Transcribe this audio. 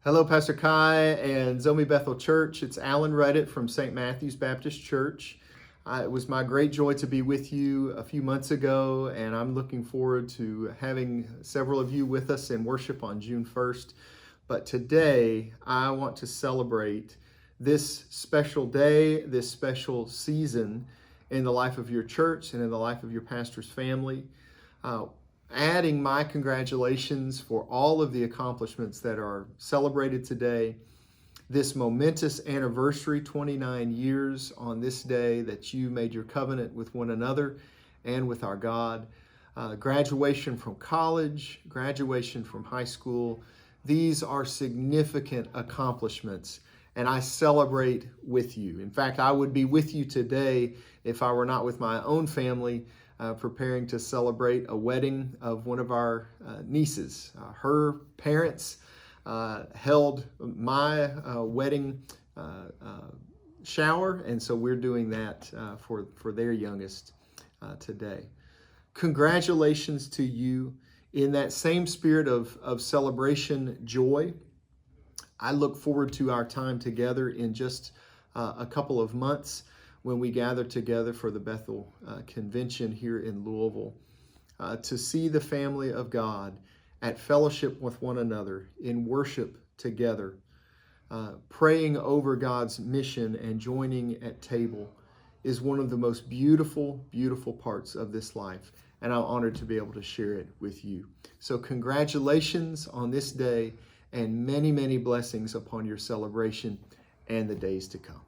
Hello, Pastor Kai and Zomi Bethel Church. It's Alan Reddit from St. Matthew's Baptist Church. It was my great joy to be with you a few months ago, and I'm looking forward to having several of you with us in worship on June 1st. But today, I want to celebrate this special day, this special season in the life of your church and in the life of your pastor's family. Adding my congratulations for all of the accomplishments that are celebrated today. This momentous anniversary, 29 years on this day that you made your covenant with one another and with our God. Graduation from college, graduation from high school. These are significant accomplishments, and I celebrate with you. In fact, I would be with you today if I were not with my own family, preparing to celebrate a wedding of one of our nieces. Her parents held my wedding shower, and so we're doing that for their youngest today. Congratulations to you. In that same spirit of celebration, joy, I look forward to our time together in just a couple of months when we gather together for the Bethel Convention here in Louisville, to see the family of God at fellowship with one another, in worship together, praying over God's mission and joining at table is one of the most beautiful, beautiful parts of this life. And I'm honored to be able to share it with you. So congratulations on this day and many, many blessings upon your celebration and the days to come.